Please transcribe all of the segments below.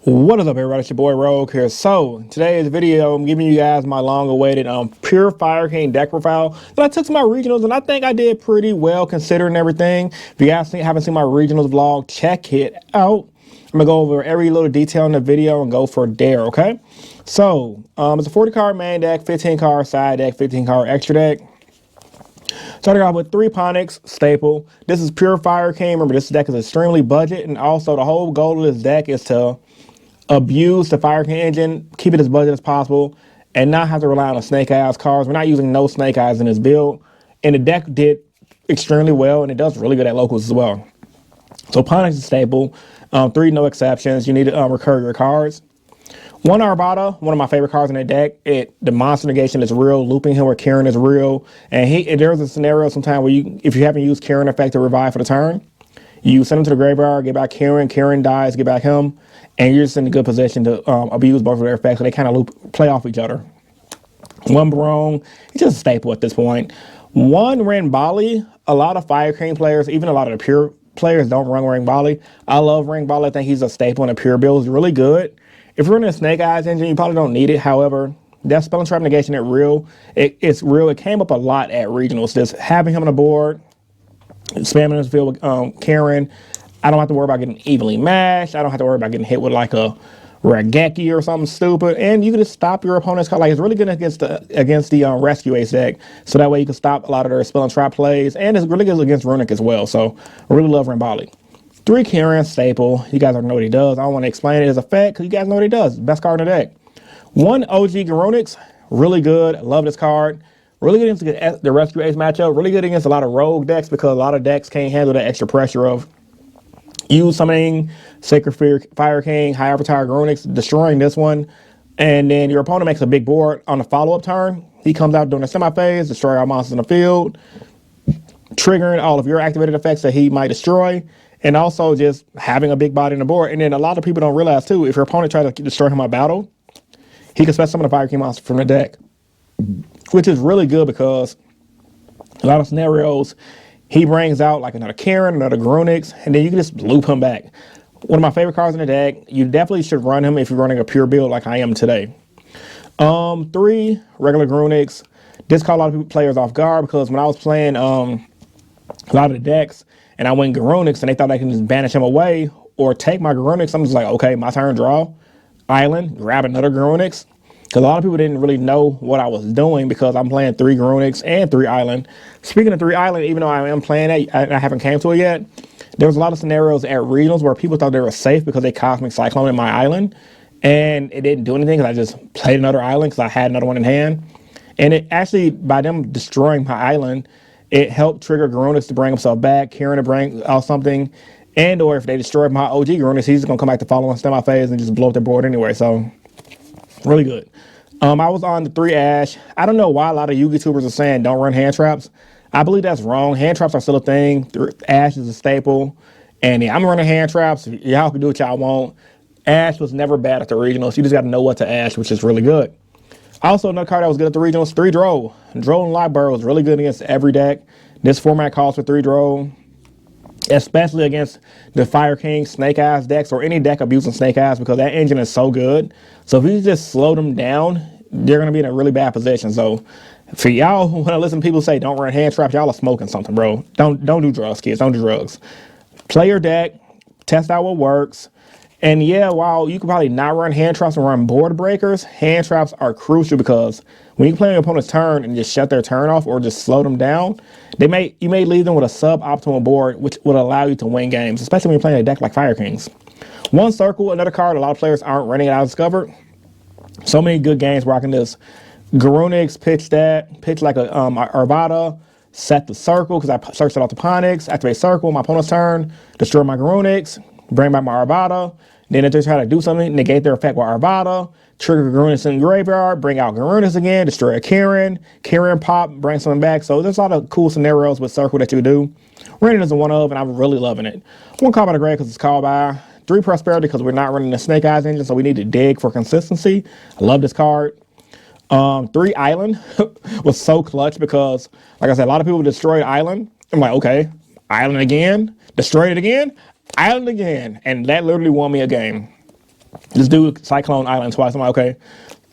What is up, everybody? It's your boy Rogue here. So today's video, I'm giving you guys my long-awaited pure Fire King deck profile that I took to my regionals, and I think I did pretty well considering everything. If you guys haven't seen my regionals vlog, check it out. I'm gonna go over every little detail in the video and go for there. Okay. So it's a 40 card main deck, 15 card side deck, 15 card extra deck. Starting off with 3 Ponics, staple. This is pure Fire King. Remember, this deck is extremely budget, and also the whole goal of this deck is to abuse the Fire King engine, keep it as budget as possible, and not have to rely on the Snake Eyes cards. We're not using no Snake Eyes in this build, and the deck did extremely well, and it does really good at locals as well. So Ponics is staple. 3, no exceptions. You need to recur your cards. 1 Arvada, one of my favorite cards in the deck. The monster negation is real. Looping him with Karen is real. And there's a scenario sometime where if you haven't used Karen effect to revive for the turn, you send him to the graveyard, get back Karen, Karen dies, get back him, and you're just in a good position to abuse both of their effects, so they kind of play off each other. 1 Barong, it's just a staple at this point. 1 Ranbali, a lot of Fire King players, even a lot of the pure players don't run Ranbali. I love Ranbali. I think he's a staple in the pure build. He's really good. If you're running a Snake Eyes engine, you probably don't need it. However, that Spell and Trap negation, it's real. It came up a lot at regionals. Just having him on the board, spamming his field with Karen. I don't have to worry about getting evenly matched. I don't have to worry about getting hit with like a Rageki or something stupid. And you can just stop your opponent's card. Like, it's really good against the Rescue Ace deck. So that way you can stop a lot of their Spell and Trap plays. And it's really good against Runic as well. So I really love Ranbali. 3 Karen, staple. You guys already know what he does. I don't want to explain it as effect because you guys know what he does. Best card in the deck. 1 OG Garunix, really good. Love this card. Really good against the Rescue Ace matchup. Really good against a lot of rogue decks because a lot of decks can't handle that extra pressure of you summoning Sacred Fire King, High Avatar Garunix, destroying this one, and then your opponent makes a big board on the follow-up turn. He comes out during the semi-phase, destroy all monsters in the field, triggering all of your activated effects that he might destroy, and also just having a big body in the board. And then a lot of people don't realize, too, if your opponent tries to destroy him by battle, he can special summon a Fire King monster from the deck, which is really good because a lot of scenarios, he brings out like another Karen, another Garunix, and then you can just loop him back. One of my favorite cards in the deck. You definitely should run him if you're running a pure build like I am today. 3 regular Garunix. This caught a lot of players off guard because when I was playing a lot of the decks and I went Garunix and they thought I can just banish him away or take my Garunix, I'm just like, okay, my turn, draw, island, grab another Garunix. Because a lot of people didn't really know what I was doing because I'm playing 3 Garunix and 3 Island. Speaking of 3 Island, even though I am playing it, I haven't came to it yet, there was a lot of scenarios at regionals where people thought they were safe because they Cosmic Cyclone in my Island. And it didn't do anything because I just played another Island because I had another one in hand. And it actually, by them destroying my Island, it helped trigger Garunix to bring himself back, Karen to bring out something, and or if they destroyed my OG Garunix, he's going to come back to follow on semi-phase and just blow up their board anyway. So really good. I was on the 3 Ash. I don't know why a lot of YouTubers are saying don't run hand traps. I believe that's wrong. Hand traps are still a thing. Ash is a staple. And yeah, I'm running hand traps. Y'all can do what y'all want. Ash was never bad at the regionals. You just got to know what to Ash, which is really good. Also, another card that was good at the regionals, 3 Droll. Droll and Library was really good against every deck. This format calls for 3 Droll, especially against the Fire King Snake Eyes decks or any deck abusing Snake Eyes because that engine is so good. So if you just slow them down, they're going to be in a really bad position. So for y'all who want to listen to people say don't run hand traps, y'all are smoking something, bro. Don't do drugs, kids. Don't do drugs. Play your deck, test out what works. And yeah, while you can probably not run hand traps and run board breakers, hand traps are crucial because when you play your opponent's turn and just shut their turn off or just slow them down, you may leave them with a suboptimal board, which would allow you to win games, especially when you're playing a deck like Fire Kings. 1 Circle, another card a lot of players aren't running it out discovered. So many good games where I can just Garunix, pitch like a Arvada, set the circle because I searched it off the Ponics, activate circle, my opponent's turn, destroy my Garunix, bring back my Arvada. Then if they try to do something, negate their effect with Arvada, trigger Garunix in the graveyard, bring out Garunix again, destroy a Karen pop, bring something back. So there's a lot of cool scenarios with Circle that you do. Random is one of, and I'm really loving it. 1 call by the grade because it's called by. 3 Prosperity because we're not running the Snake Eyes engine, so we need to dig for consistency. I love this card. 3 Island was so clutch because, like I said, a lot of people destroyed Island. I'm like, okay, Island again, destroyed it again, Island again, and that literally won me a game. Just do Cyclone Island twice. I'm like, okay.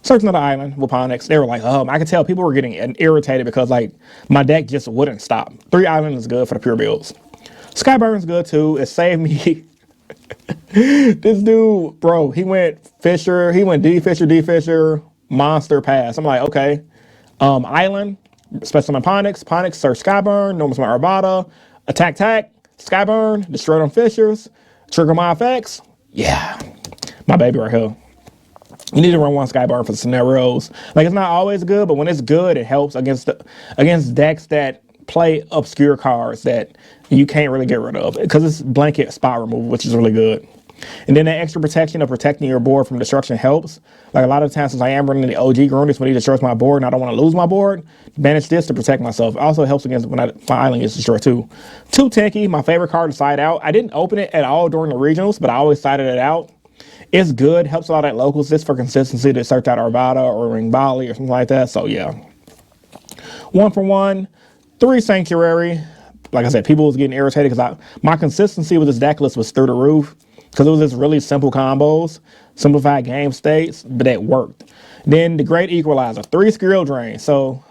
Search another island with Ponyx. They were like, I could tell people were getting irritated because like my deck just wouldn't stop. 3 islands is good for the pure builds. Skyburn's good too. It saved me. This dude, bro, he went Fisher, he went D Fisher, Monster Pass. I'm like, okay. Island, Special Summon Ponyx, search Skyburn, normal summon Arbata, attack, Skyburn, destroy them Fishers, trigger my effects. Yeah, my baby right here. You need to run one Skyburn for scenarios. Like, it's not always good, but when it's good, it helps against decks that play obscure cards that you can't really get rid of because it's blanket spot removal, which is really good. And then the extra protection of protecting your board from destruction helps. Like a lot of times, since I am running the OG Grunics when he destroys my board and I don't want to lose my board, banish this to protect myself. It also helps against when my island gets destroyed too. Too tanky, my favorite card to side out. I didn't open it at all during the regionals, but I always sided it out. It's good, helps a lot at locals just for consistency to search out Arvada or Ring Bali or something like that. So yeah. 1 for 1, 3 Sanctuary. Like I said, people was getting irritated because my consistency with this deck list was through the roof. Because it was just really simple combos, simplified game states, but it worked. Then the Great Equalizer, 3 Skill Drain. So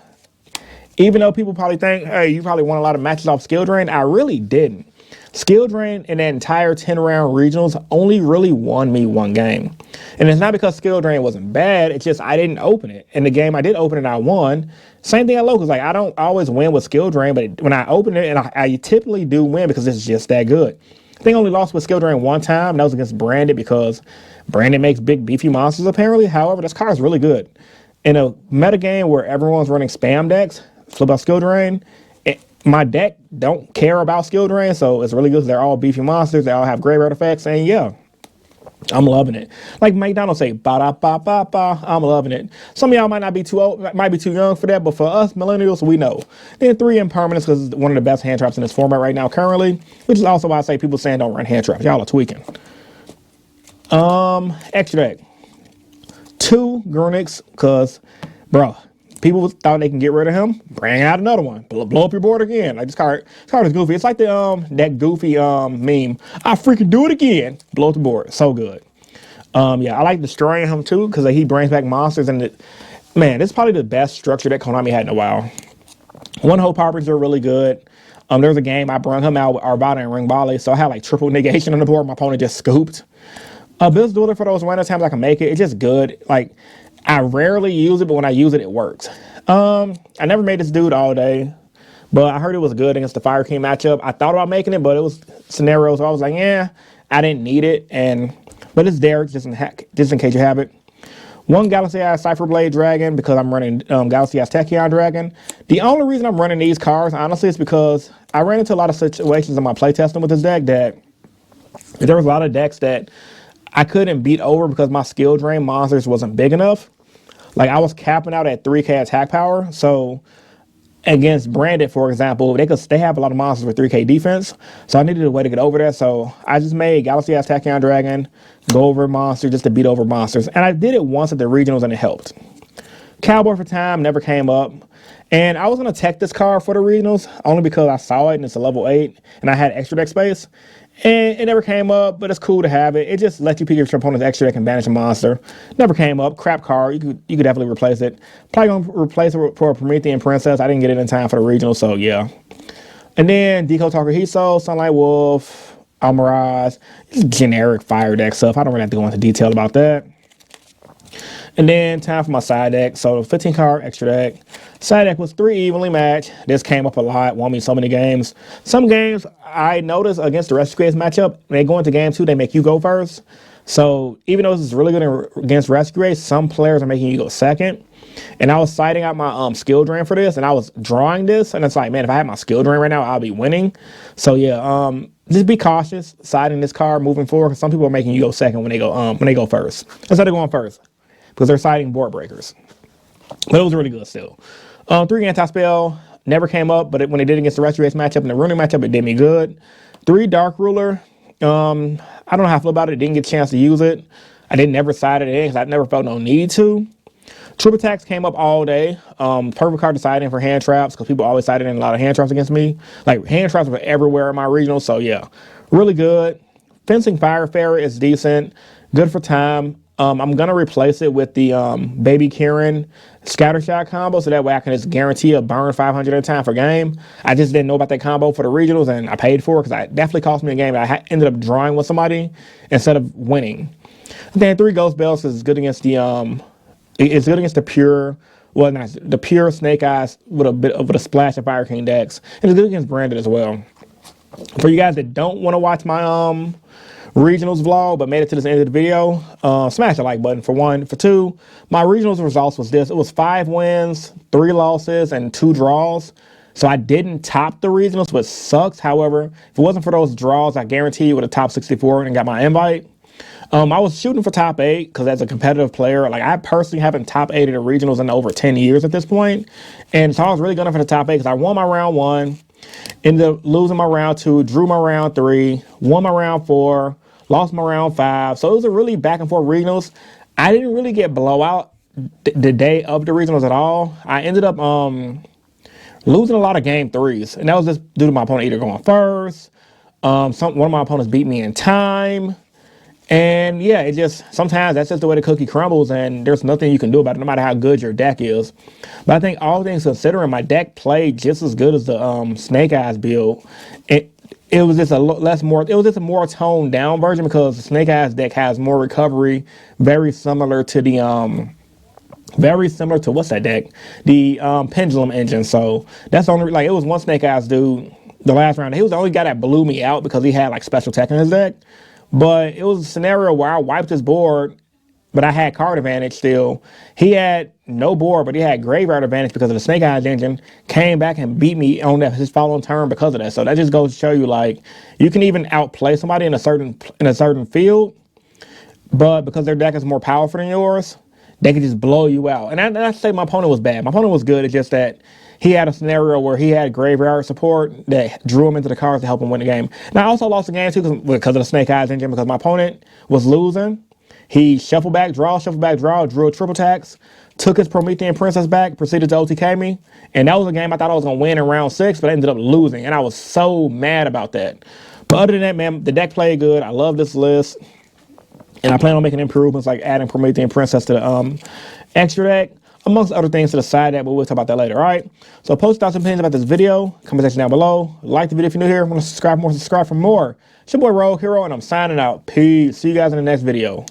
even though people probably think, hey, you probably won a lot of matches off Skill Drain, I really didn't. Skill Drain in that entire 10-round regionals only really won me 1 game. And it's not because Skill Drain wasn't bad, it's just I didn't open it. In the game I did open it, I won. Same thing at locals. Like, I don't always win with Skill Drain, but when I open it, and I typically do win because it's just that good. I think I only lost with Skill Drain 1 time, and that was against Branded because Branded makes big beefy monsters apparently. However, this card is really good. In a meta game where everyone's running spam decks, flip out Skill Drain, my deck don't care about Skill Drain, so it's really good. They're all beefy monsters. They all have graveyard effects, and yeah, I'm loving it. Like McDonald's say, ba-da-ba-ba-ba, I'm loving it. Some of y'all might not be too old, might be too young for that, but for us millennials, we know. Then 3 Impermanence because it's one of the best hand traps in this format right now currently, which is also why I say people saying don't run hand traps. Y'all are tweaking. Extra deck. 2 Grunics because, bro, people thought they can get rid of him. Bring out another one. Blow up your board again. Like this card is goofy. It's like the that goofy meme. I freaking do it again. Blow up the board. So good. Yeah, I like destroying him too because he brings back monsters and man, this is probably the best structure that Konami had in a while. One Hope Harbinger are really good. There was a game I brung him out with Arvada and Ring Bali, so I had like triple negation on the board. My opponent just scooped. Bill's Dueler for those random times I can make it. It's just good. Like, I rarely use it, but when I use it, it works. I never made this dude all day, but I heard it was good against the Fire King matchup. I thought about making it, but it was scenarios, so I was like, yeah, I didn't need it. But it's there just in case you have it. 1 Galaxy Eyes Cypher Blade Dragon because I'm running Galaxy Eyes Tachyon Dragon. The only reason I'm running these cards, honestly, is because I ran into a lot of situations in my playtesting with this deck that there was a lot of decks that I couldn't beat over because my skill drain monsters wasn't big enough. Like, I was capping out at 3k attack power. So against Branded, for example, they have a lot of monsters with 3k defense. So I needed a way to get over that. So I just made Galaxy Eyes Tachyon Dragon, go over monster just to beat over monsters. And I did it once at the regionals and it helped. Cowboy for Time never came up. And I was going to tech this card for the regionals only because I saw it and it's a level 8 and I had extra deck space. And it never came up, but it's cool to have it. It just lets you pick your opponent's extra deck and banish a monster. Never came up. Crap card. You could definitely replace it. Probably going to replace it for a Promethean Princess. I didn't get it in time for the regional, so yeah. And then Deco Talker Hiso, Sunlight Wolf, Almirage. Just generic fire deck stuff. I don't really have to go into detail about that. And then time for my side deck. So 15 card extra deck. Side deck was 3 evenly matched. This came up a lot, won me so many games. Some games I noticed against the Rescue Ace matchup, when they go into game 2, they make you go first. So even though this is really good against Rescue Ace, some players are making you go second. And I was siding out my skill drain for this, and I was drawing this, and it's like, man, if I had my skill drain right now, I'll be winning. So yeah, just be cautious siding this card moving forward, because some people are making you go second when they go first instead of going first, because they're siding board breakers. But it was really good still. 3 anti-spell never came up, but when it did against the Rescue Ace matchup and the Ruining matchup, it did me good. 3 Dark Ruler. I don't know how I feel about it. Didn't get a chance to use it. I didn't never side it in because I never felt no need to. Troop Attacks came up all day. Perfect card to side in for hand traps because people always sided in a lot of hand traps against me. Like, hand traps were everywhere in my regional, so yeah, really good. Fencing Fire Fairy is decent. Good for time. I'm gonna replace it with the Baby Karen scatter shot combo, so that way I can just guarantee a burn 500 at a time for game. I just didn't know about that combo for the regionals, and I paid for it because it definitely cost me a game. I ended up drawing with somebody instead of winning. And then 3 Ghost Bells is good against the it's good against the pure, well, not the pure Snake Eyes with a splash of Fire King decks, and it's good against Branded as well. For you guys that don't want to watch my regionals vlog but made it to this end of the video, smash the like button for one. For two, my regionals results was this: it was 5 wins, 3 losses, and 2 draws. So I didn't top the regionals, which sucks. However, if it wasn't for those draws, I guarantee you would have top 64 and got my invite. I was shooting for top 8 because as a competitive player, like I personally haven't top 8 at the regionals in over 10 years at this point. And so I was really gunning for the top 8 because I won my round 1, ended up losing my round 2, drew my round 3, won my round 4, lost my round 5. So it was a really back and forth regionals. I didn't really get blowout the day of the regionals at all. I ended up losing a lot of game 3s. And that was just due to my opponent either going first. One of my opponents beat me in time. And yeah, it just, sometimes that's just the way the cookie crumbles, and there's nothing you can do about it, no matter how good your deck is. But I think all things considering, my deck played just as good as the Snake Eyes build. It was just a more toned down version because the Snake Eyes deck has more recovery, very similar to the what's that deck? The Pendulum Engine. So that's the only, like, it was one Snake Eyes dude the last round. He was the only guy that blew me out because he had like special tech in his deck. But it was a scenario where I wiped his board, but I had card advantage still. He had no board, but he had graveyard advantage because of the Snake Eyes engine. Came back and beat me on his following turn because of that. So that just goes to show you, like, you can even outplay somebody in a certain field, but because their deck is more powerful than yours, they can just blow you out. And I say my opponent was bad. My opponent was good. It's just that he had a scenario where he had graveyard support that drew him into the cards to help him win the game. And I also lost the game too because of the Snake Eyes engine, because my opponent was losing. He shuffled back, draw, drew a triple tax, took his Promethean Princess back, proceeded to OTK me. And that was a game I thought I was going to win in round 6, but I ended up losing. And I was so mad about that. But other than that, man, the deck played good. I love this list. And I plan on making improvements like adding Promethean Princess to the extra deck, amongst other things to the side deck, but we'll talk about that later, all right? So post thoughts and opinions about this video, comment section down below. Like the video if you're new here, want to subscribe for more. It's your boy Rogue Hero, and I'm signing out. Peace. See you guys in the next video.